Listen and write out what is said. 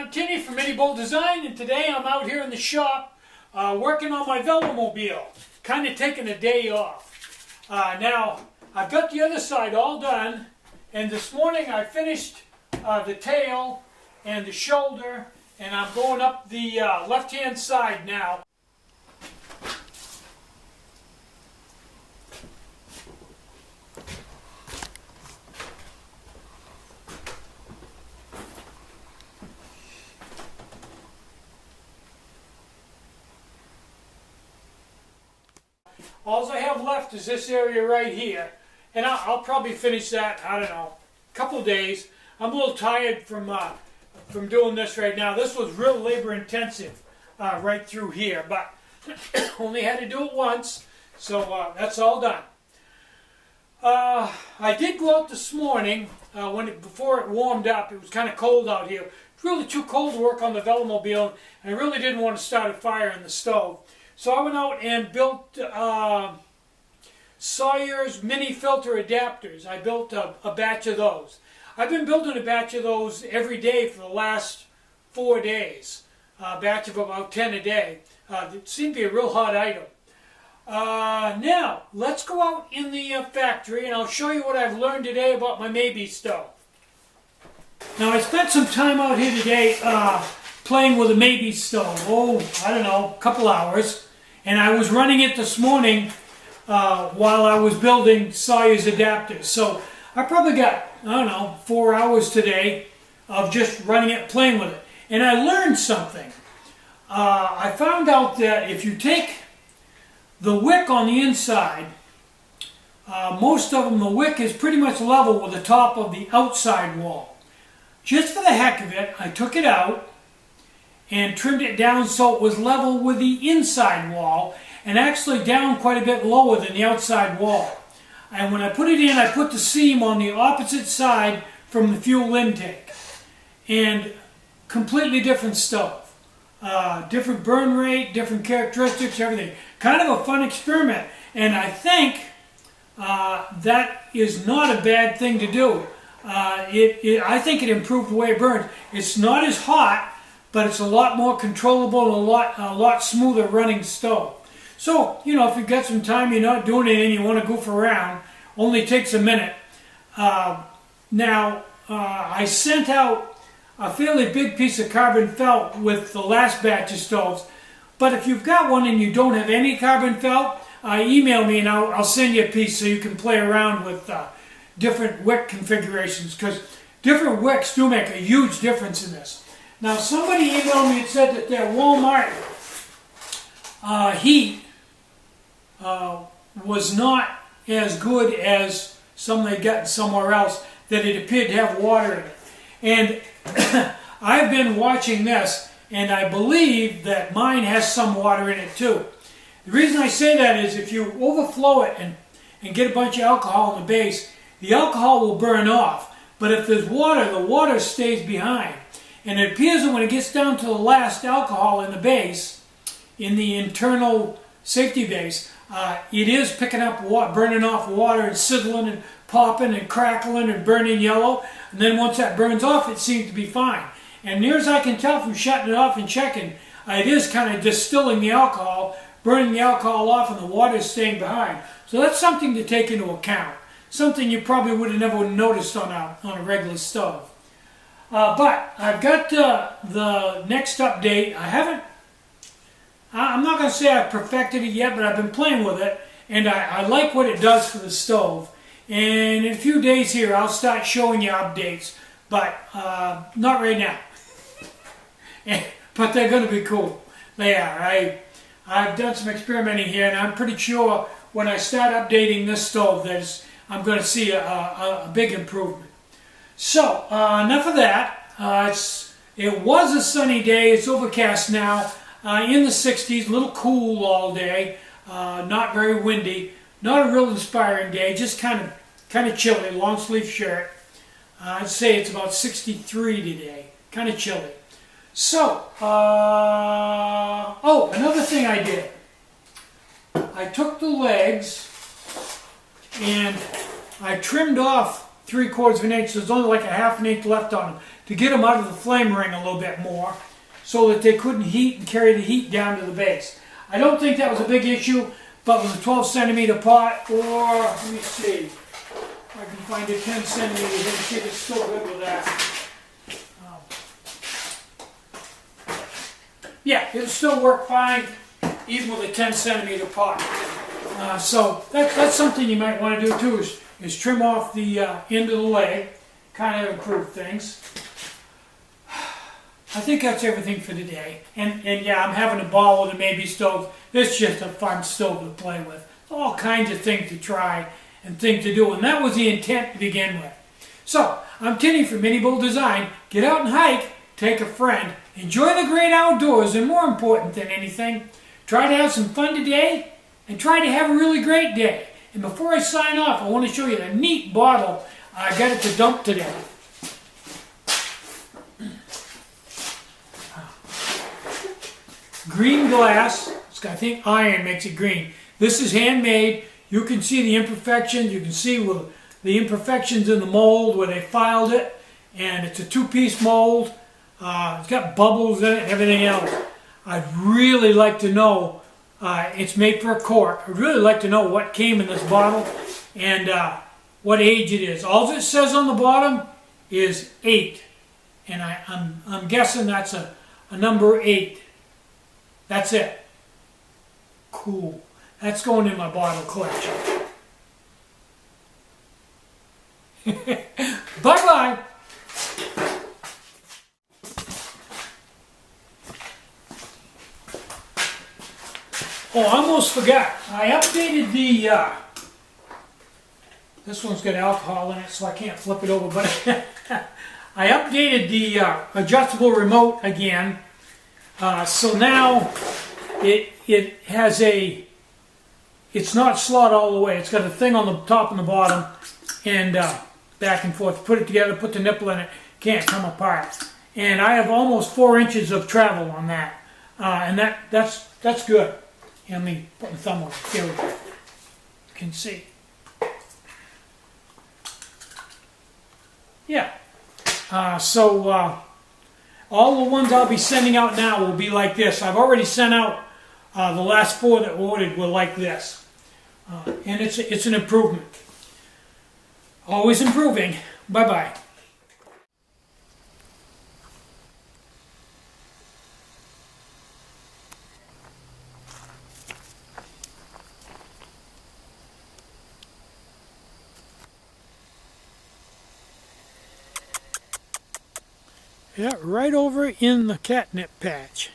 I'm Tinny from minibulldesign, and today I'm out here in the shop working on my Velomobile, kind of taking a day off. Now, I've got the other side all done, and this morning I finished the tail and the shoulder, and I'm going up the left-hand side now. All I have left is this area right here, and I'll probably finish that, I don't know, a couple days. I'm a little tired from doing this right now. This was real labor intensive right through here, but only had to do it once, so that's all done. I did go out this morning before it warmed up. It was kind of cold out here. It's really too cold to work on the Velomobile, and I really didn't want to start a fire in the stove. So I went out and built Sawyer's mini filter adapters. I built a batch of those. I've been building a batch of those every day for the last 4 days. A batch of about 10 a day. It seemed to be a real hot item. Now, let's go out in the factory and I'll show you what I've learned today about my maybe stove. Now, I spent some time out here today playing with a maybe stove. Oh, I don't know, a couple hours. And I was running it this morning while I was building Sawyer's adapters. So I probably got, I don't know, 4 hours today of just running it, playing with it. And I learned something. I found out that if you take the wick on the inside, most of them, the wick is pretty much level with the top of the outside wall. Just for the heck of it, I took it out and trimmed it down so it was level with the inside wall and actually down quite a bit lower than the outside wall. And when I put it in, I put the seam on the opposite side from the fuel intake. And completely different stove. Different burn rate, different characteristics, everything. Kind of a fun experiment. And I think that is not a bad thing to do. I think it improved the way it burns. It's not as hot, but it's a lot more controllable and a lot smoother running stove. So, you know, if you've got some time, you're not doing it and you want to goof around, only takes a minute. Now, I sent out a fairly big piece of carbon felt with the last batch of stoves, but if you've got one and you don't have any carbon felt, email me and I'll send you a piece so you can play around with different wick configurations, because different wicks do make a huge difference in this. Now, somebody emailed me and said that their Walmart heat was not as good as some they got somewhere else, that it appeared to have water in it. And I've been watching this, and I believe that mine has some water in it too. The reason I say that is if you overflow it and get a bunch of alcohol in the base, the alcohol will burn off. But if there's water, the water stays behind. And it appears that when it gets down to the last alcohol in the base, in the internal safety base, it is picking up water, burning off water and sizzling and popping and crackling and burning yellow. And then once that burns off, it seems to be fine. And near as I can tell from shutting it off and checking, it is kind of distilling the alcohol, burning the alcohol off, and the water is staying behind. So that's something to take into account. Something you probably would have never noticed on a regular stove. But I've got the next update. I'm not going to say I've perfected it yet, but I've been playing with it, and I like what it does for the stove. And in a few days here, I'll start showing you updates, but not right now. But they're going to be cool. They are. I've done some experimenting here, and I'm pretty sure when I start updating this stove, I'm going to see a big improvement. So, enough of that. It was a sunny day. It's overcast now. In the 60s, a little cool all day. Not very windy. Not a real inspiring day. Just kind of chilly. Long sleeve shirt. I'd say it's about 63 today. Kind of chilly. So, oh, another thing I did. I took the legs and I trimmed off 3/4 of an inch. There's only like a 1/2 inch left on them to get them out of the flame ring a little bit more so that they couldn't heat and carry the heat down to the base. I don't think that was a big issue, but with a 12 cm pot, or let me see if I can find a 10 cm, and see if it's still good with that. Yeah, it'll still work fine even with a 10 cm pot. So that's something you might want to do too, is trim off the end of the leg, kind of improve things. I think that's everything for today. And yeah, I'm having a ball with a maybe stove. It's just a fun stove to play with. All kinds of things to try and things to do. And that was the intent to begin with. So, I'm Tinny from minibulldesign. Get out and hike, take a friend, enjoy the great outdoors, and more important than anything, try to have some fun today and try to have a really great day. And before I sign off, I want to show you a neat bottle I got at the dump today. Green glass. It's got, I think iron makes it green. This is handmade. You can see the imperfections. You can see the imperfections in the mold where they filed it. And it's a 2-piece mold. It's got bubbles in it and everything else. I'd really like to know, it's made for a cork. I'd really like to know what came in this bottle and what age it is. All it says on the bottom is 8. And I'm guessing that's a number 8. That's it. Cool. That's going in my bottle collection. Bye-bye. Oh, I almost forgot. I updated the, this one's got alcohol in it, so I can't flip it over, but I updated the adjustable remote again. So now it has it's not slot all the way. It's got a thing on the top and the bottom, and back and forth. Put it together, put the nipple in it, can't come apart. And I have almost 4 inches of travel on that, and that's good. Let me put my thumb on it. Here we go. You can see. Yeah. All the ones I'll be sending out now will be like this. I've already sent out the last 4 that were ordered were like this. And it's an improvement. Always improving. Bye-bye. Yeah, right over in the catnip patch.